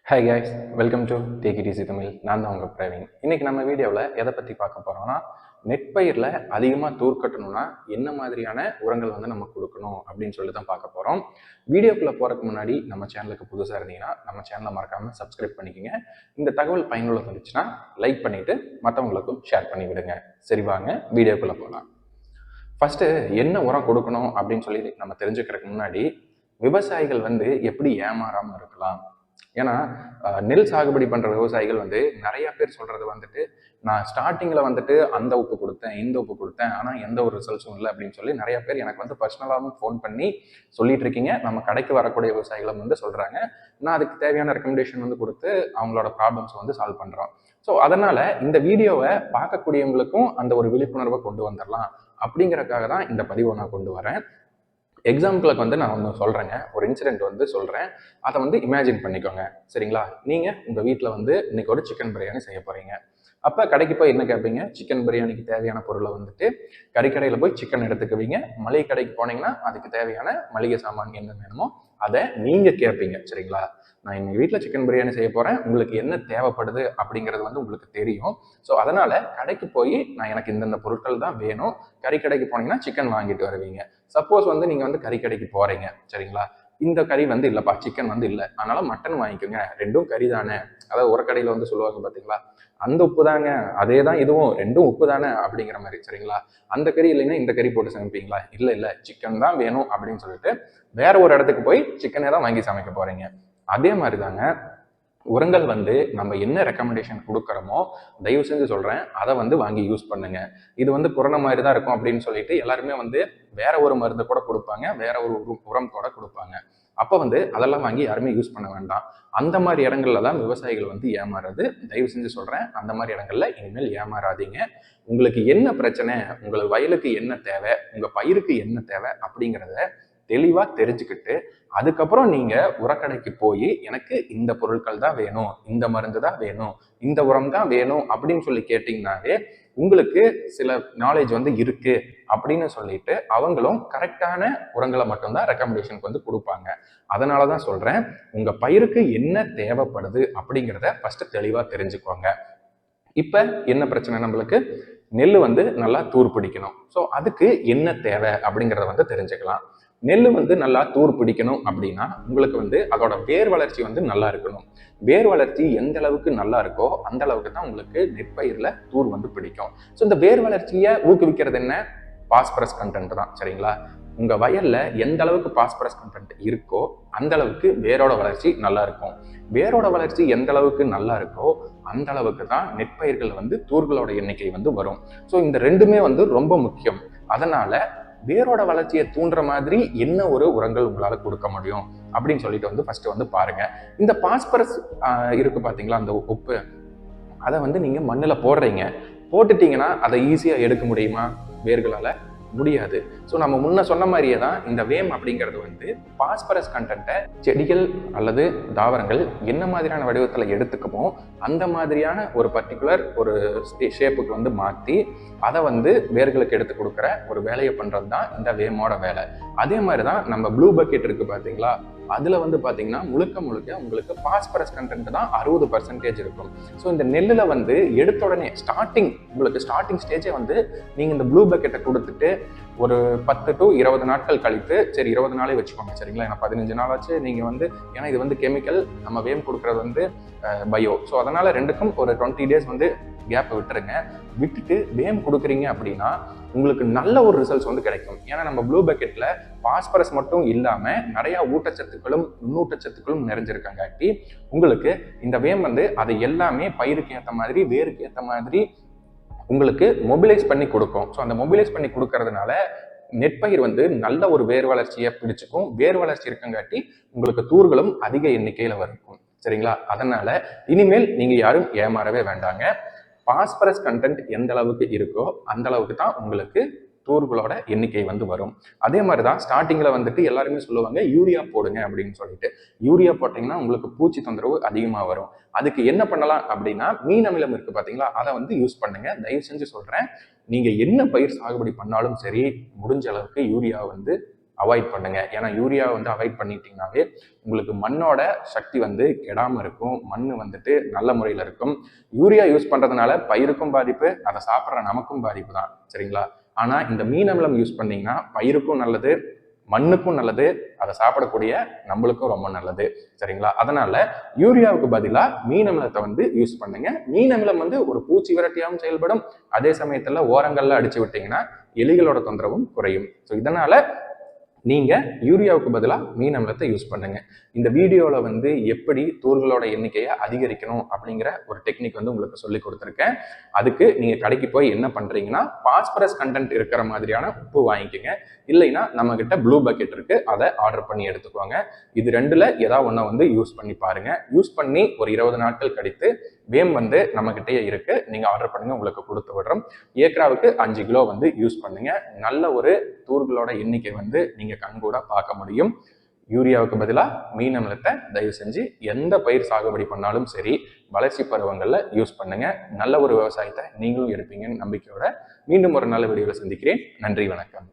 Hi guys, welcome to take it easy Tamil. நான் தான் உங்கள் பிரவீன். இன்னைக்கு நம்ம வீடியோவில் எதை பற்றி பார்க்க போகிறோம்னா, நெற்பயிரில் அதிகமாக தூர்க்கட்டணும்னா என்ன மாதிரியான உரங்கள் வந்து நம்ம கொடுக்கணும் அப்படின்னு சொல்லி தான் பார்க்க போகிறோம். வீடியோக்குள்ளே போகிறதுக்கு முன்னாடி நம்ம சேனலுக்கு புதுசாக இருந்தீங்கன்னா நம்ம சேனலை மறக்காமல் சப்ஸ்கிரைப் பண்ணிக்கோங்க. இந்த தகவல் பயனுள்ளதாக இருந்துச்சுன்னா லைக் பண்ணிவிட்டு மற்றவங்களுக்கும் ஷேர் பண்ணி விடுங்க. சரி, வாங்க வீடியோக்குள்ளே போகலாம். ஃபஸ்ட்டு என்ன உரம் கொடுக்கணும் அப்படின்னு சொல்லி நம்ம தெரிஞ்சுக்கிறதுக்கு முன்னாடி விவசாயிகள் வந்து எப்படி ஏமாறாமல் இருக்கலாம். ஏன்னா நெல் சாகுபடி பண்ற விவசாயிகள் வந்து நிறைய பேர் சொல்றது வந்துட்டு, நான் ஸ்டார்டிங்ல வந்துட்டு அந்த உப்பு கொடுத்தேன், இந்த உப்பு கொடுத்தேன், ஆனா எந்த ஒரு ரிசல்ட்ஸும் இல்லை அப்படின்னு சொல்லி நிறைய பேர் எனக்கு வந்து பர்சனலாகவும் ஃபோன் பண்ணி சொல்லிட்டு இருக்கீங்க. நம்ம கடைக்கு வரக்கூடிய விவசாயிகளும் வந்து சொல்றாங்க. நான் அதுக்கு தேவையான ரெக்கமெண்டேஷன் வந்து கொடுத்து அவங்களோட ப்ராப்ளம்ஸ் வந்து சால்வ் பண்றோம். ஸோ அதனால இந்த வீடியோவை பார்க்கக்கூடியவங்களுக்கும் அந்த ஒரு விழிப்புணர்வை கொண்டு வந்துடலாம் அப்படிங்கறதுக்காக தான் இந்த பதிவை நான் கொண்டு வரேன். எக்ஸாம்பிளுக்கு வந்து நான் ஒன்று சொல்கிறேங்க, ஒரு இன்சிடென்ட் வந்து சொல்கிறேன். அதை வந்து இமேஜின் பண்ணிக்கோங்க. சரிங்களா? நீங்கள் உங்கள் வீட்டில் வந்து இன்னைக்கு ஒரு சிக்கன் பிரியாணி செய்ய போகிறீங்க. அப்போ கடைக்கு போய் என்ன கேட்பீங்க? சிக்கன் பிரியாணிக்கு தேவையான பொருளை வந்துட்டு கறிக்கடையில் போய் சிக்கன் எடுத்துக்குவீங்க. மளிகை கடைக்கு போனீங்கன்னா அதுக்கு தேவையான மளிகை சாமான் என்ன வேணுமோ அதை நீங்கள் கேட்பீங்க. சரிங்களா? நான் எங்கள் வீட்டில் சிக்கன் பிரியாணி செய்ய போகிறேன், உங்களுக்கு என்ன தேவைப்படுது அப்படிங்கிறது வந்து உங்களுக்கு தெரியும். ஸோ அதனால் கடைக்கு போய் நான் எனக்கு இந்தந்த பொருட்கள் தான் வேணும், கறிக்கடைக்கு போனீங்கன்னா சிக்கன் வாங்கிட்டு வருவீங்க. சப்போஸ் வந்து நீங்கள் வந்து கறிக்கடைக்கு போகிறீங்க, சரிங்களா? இந்த கறி வந்து இல்லைப்பா, சிக்கன் வந்து இல்லை, அதனால மட்டன் வாங்கிக்கோங்க, ரெண்டும் கறி தானே. அதாவது ஒரு கடையில் வந்து சொல்லுவாங்க பார்த்தீங்களா, அந்த உப்பு தாங்க, அதே தான் இதுவும், ரெண்டும் உப்பு தானே அப்படிங்கிற மாதிரி. சரிங்களா? அந்த கறி இல்லைன்னா இந்த கறி போட்டு சமைப்பீங்களா? இல்லை சிக்கன் தான் வேணும் அப்படின்னு சொல்லிட்டு வேற ஒரு இடத்துக்கு போய் சிக்கனே தான் வாங்கி சமைக்க போறீங்க. அதே மாதிரி தாங்க உரங்கள் வந்து நம்ம என்ன ரெக்கமெண்டேஷன் கொடுக்குறோமோ தயவு செஞ்சு சொல்கிறேன், அதை வந்து வாங்கி யூஸ் பண்ணுங்க. இது வந்து கொரோனா மாதிரி தான் இருக்கும் அப்படின்னு சொல்லிட்டு எல்லாருமே வந்து வேற ஒரு மருந்து கூட கொடுப்பாங்க, வேற ஒரு உரம் கூட கொடுப்பாங்க. அப்போ வந்து அதெல்லாம் வாங்கி யாருமே யூஸ் பண்ண வேண்டாம். அந்த மாதிரி இடங்கள்ல தான் விவசாயிகள் வந்து ஏமாறுறது. தயவு செஞ்சு சொல்கிறேன், அந்த மாதிரி இடங்கள்ல இனிமேல் ஏமாறாதீங்க. உங்களுக்கு என்ன பிரச்சனை, உங்களுக்கு வயலுக்கு என்ன தேவை, உங்கள் பயிருக்கு என்ன தேவை அப்படிங்கிறத தெளிவாக தெரிஞ்சுக்கிட்டு அதுக்கப்புறம் நீங்க உரக்கடைக்கு போய் எனக்கு இந்த பொருட்கள் தான் வேணும், இந்த மருந்து தான் வேணும், இந்த உரம் தான் வேணும் அப்படின்னு சொல்லி கேட்டீங்கன்னாவே உங்களுக்கு சில நாலேஜ் வந்து இருக்கு அப்படின்னு சொல்லிட்டு அவங்களும் கரெக்டான உரங்களை மட்டும்தான் ரெக்கமெண்டேஷனுக்கு வந்து கொடுப்பாங்க. அதனாலதான் சொல்றேன், உங்க பயிருக்கு என்ன தேவைப்படுது அப்படிங்கிறத ஃபர்ஸ்ட் தெளிவா தெரிஞ்சுக்கோங்க. இப்ப என்ன பிரச்சனை, நம்மளுக்கு நெல் வந்து நல்லா தூர் பிடிக்கணும். ஸோ அதுக்கு என்ன தேவை அப்படிங்கிறத வந்து தெரிஞ்சுக்கலாம். நெல் வந்து நல்லா தூர் பிடிக்கணும் அப்படின்னா உங்களுக்கு வந்து அதோட வேர் வளர்ச்சி வந்து நல்லா இருக்கணும். வேர் வளர்ச்சி எந்த அளவுக்கு நல்லா இருக்கோ அந்த அளவுக்கு தான் உங்களுக்கு நெற்பயிரில் தூர் வந்து பிடிக்கும். ஸோ இந்த வேர் வளர்ச்சியை ஊக்குவிக்கிறது என்ன? பாஸ்பரஸ் கண்டென்ட் தான். சரிங்களா? உங்க வயல்ல எந்த அளவுக்கு பாஸ்பரஸ் கண்டென்ட் இருக்கோ அந்த அளவுக்கு வேரோட வளர்ச்சி நல்லா இருக்கும். வேரோட வளர்ச்சி எந்த அளவுக்கு நல்லா இருக்கோ அந்த அளவுக்கு தான் நெற்பயிர்கள் வந்து தூர்களோட எண்ணிக்கை வந்து வரும். ஸோ இந்த ரெண்டுமே வந்து ரொம்ப முக்கியம். அதனால வேரோட வளர்ச்சியை தூண்டுற மாதிரி என்ன ஒரு உரங்கள் உங்களால கொடுக்க முடியும் அப்படின்னு சொல்லிட்டு வந்து ஃபர்ஸ்ட் வந்து பாருங்க. இந்த பாஸ்பரஸ் இருக்கு பாத்தீங்களா, அந்த உப்பு, அதை வந்து நீங்க மண்ணுல போடுறீங்க. போட்டுட்டீங்கன்னா அதை ஈஸியா எடுக்க முடியுமா? வேர்களால முடியாது. ஸோ நம்ம முன்ன சொன்ன மாதிரியே தான் இந்த வேம் அப்படிங்கிறது வந்து பாஸ்பரஸ் கண்டென்ட்டை செடிகள் அல்லது தாவரங்கள் என்ன மாதிரியான வடிவத்தில் எடுத்துக்கமோ அந்த மாதிரியான ஒரு பர்டிகுலர் ஒரு ஷேப்புக்கு வந்து மாற்றி அதை வந்து வேர்களுக்கு எடுத்து கொடுக்குற ஒரு வேலையை பண்ணுறது தான் இந்த வேமோட வேலை. அதே மாதிரி தான் நம்ம ப்ளூ பக்கெட் இருக்கு பார்த்தீங்களா, அதில் வந்து பார்த்தீங்கன்னா முழுக்க உங்களுக்கு பாஸ்பரஸ் கண்டென்ட் தான் 60% இருக்கும். ஸோ இந்த நெல்லில் வந்து எடுத்த உடனே உங்களுக்கு ஸ்டார்டிங் ஸ்டேஜே வந்து நீங்கள் இந்த ப்ளூ பக்கெட்டை கொடுத்துட்டு ஒரு 10 to 20 நாட்கள் கழித்து, சரி 20 நாளே வச்சுக்கோங்க, சரிங்களா? ஏன்னா 15 நாளாச்சு நீங்கள் வந்து, ஏன்னா இது வந்து கெமிக்கல், நம்ம வேம் கொடுக்குறது வந்து பயோ. ஸோ அதனால ரெண்டுக்கும் ஒரு 20 days வந்து கேப்பை விட்டுருங்க. விட்டுட்டு வேம் கொடுக்குறீங்க அப்படின்னா உங்களுக்கு நல்ல ஒரு ரிசல்ட்ஸ் வந்து கிடைக்கும். ஏன்னா நம்ம ப்ளூ பக்கெட்ல பாஸ்பரஸ் மட்டும் இல்லாம நிறைய ஊட்டச்சத்துக்களும் நுண்ணூட்டச்சத்துக்களும் நிறைஞ்சிருக்காங்காட்டி உங்களுக்கு இந்த வேம் வந்து அதை எல்லாமே பயிருக்கு ஏற்ற மாதிரி வேருக்கு ஏற்ற மாதிரி உங்களுக்கு மொபிலைஸ் பண்ணி கொடுக்கும். ஸோ அந்த மொபிலைஸ் பண்ணி கொடுக்கறதுனால நெற்பயிர் வந்து நல்ல ஒரு வேர் வளர்ச்சியை பிடிச்சிக்கும். வேர் வளர்ச்சி இருக்கங்காட்டி உங்களுக்கு தூர்களும் அதிக எண்ணிக்கையில வரும். சரிங்களா? அதனால இனிமேல் நீங்க யாரும் ஏமாறவே வேண்டாங்க. பாஸ்பரஸ் கண்டென்ட் எந்த அளவுக்கு இருக்கோ அந்த அளவுக்கு தான் உங்களுக்கு தூர்களோட எண்ணிக்கை வந்து வரும். அதே மாதிரி தான் ஸ்டார்டிங்ல வந்துட்டு எல்லாருமே சொல்லுவாங்க யூரியா போடுங்க அப்படின்னு சொல்லிட்டு. யூரியா போட்டீங்கன்னா உங்களுக்கு பூச்சி தொந்தரவு அதிகமாக வரும். அதுக்கு என்ன பண்ணலாம் அப்படின்னா, மீன் அமிலம் இருக்கு பாத்தீங்களா, அதை வந்து யூஸ் பண்ணுங்க. தயவு செஞ்சு சொல்றேன், நீங்க என்ன பயிர் சாகுபடி பண்ணாலும் சரி, முடிஞ்ச அளவுக்கு யூரியா வந்து அவாய்ட் பண்ணுங்க. ஏன்னா யூரியா வந்து அவாய்ட் பண்ணிட்டீங்கன்னாவே உங்களுக்கு மண்ணோட சக்தி வந்து கெடாம இருக்கும், மண் வந்துட்டு நல்ல முறையில் இருக்கும். யூரியா யூஸ் பண்றதுனால பயிருக்கும் பாதிப்பு, அதை சாப்பிட்ற நமக்கும் பாதிப்பு தான், சரிங்களா? ஆனா இந்த மீன் அமிலம் யூஸ் பண்ணீங்கன்னா பயிருக்கும் நல்லது, மண்ணுக்கும் நல்லது, அதை சாப்பிடக்கூடிய நம்மளுக்கும் ரொம்ப நல்லது, சரிங்களா? அதனால யூரியாவுக்கு பதிலாக மீன் அமிலத்தை வந்து யூஸ் பண்ணுங்க. மீன் அமிலம் வந்து ஒரு பூச்சி விரட்டியாகவும் செயல்படும், அதே சமயத்துல ஓரங்கள்ல அடிச்சு விட்டீங்கன்னா எலிகளோட தொந்தரவும் குறையும். ஸோ இதனால நீங்க யூரியாவுக்கு பதிலாக மீன் அமிலத்தை யூஸ் பண்ணுங்க. இந்த வீடியோல வந்து எப்படி தூர்களோட எண்ணிக்கையை அதிகரிக்கணும் அப்படிங்கிற ஒரு டெக்னிக் வந்து உங்களுக்கு சொல்லி கொடுத்துருக்கேன். அதுக்கு நீங்க கடைக்கு போய் என்ன பண்றீங்கன்னா, பாஸ்பரஸ் கண்டென்ட் இருக்கிற மாதிரியான உப்பு வாங்கிக்கோங்க. இல்லைன்னா நம்ம கிட்ட ப்ளூ பக்கெட் இருக்கு, அதை ஆர்டர் பண்ணி எடுத்துக்கோங்க. இது ரெண்டுல ஏதாவது ஒன்றை வந்து யூஸ் பண்ணி பாருங்க. யூஸ் பண்ணி ஒரு 20 நாட்கள் கழித்து வேம் வந்து நம்ம கிட்டே இருக்கு, நீங்க ஆர்டர் பண்ணுங்க, உங்களுக்கு கொடுத்து விடுறோம். ஏக்கராவுக்கு 5 கிலோ வந்து யூஸ் பண்ணுங்க. நல்ல ஒரு தூர்களோட எண்ணிக்கை வந்து நீங்க கண்கூட பார்க்க முடியும். யூரியாவுக்கு பதிலாக மீன் அமிலத்தை தயவு செஞ்சு எந்த பயிர் சாகுபடி பண்ணாலும் சரி வளர்ச்சி பருவங்கள்ல யூஸ் பண்ணுங்க. நல்ல ஒரு விவசாயத்தை நீங்களும் எடுப்பீங்கன்னு நம்பிக்கையோட மீண்டும் ஒரு நல்ல வீடியோவில் சந்திக்கிறேன். நன்றி, வணக்கம்.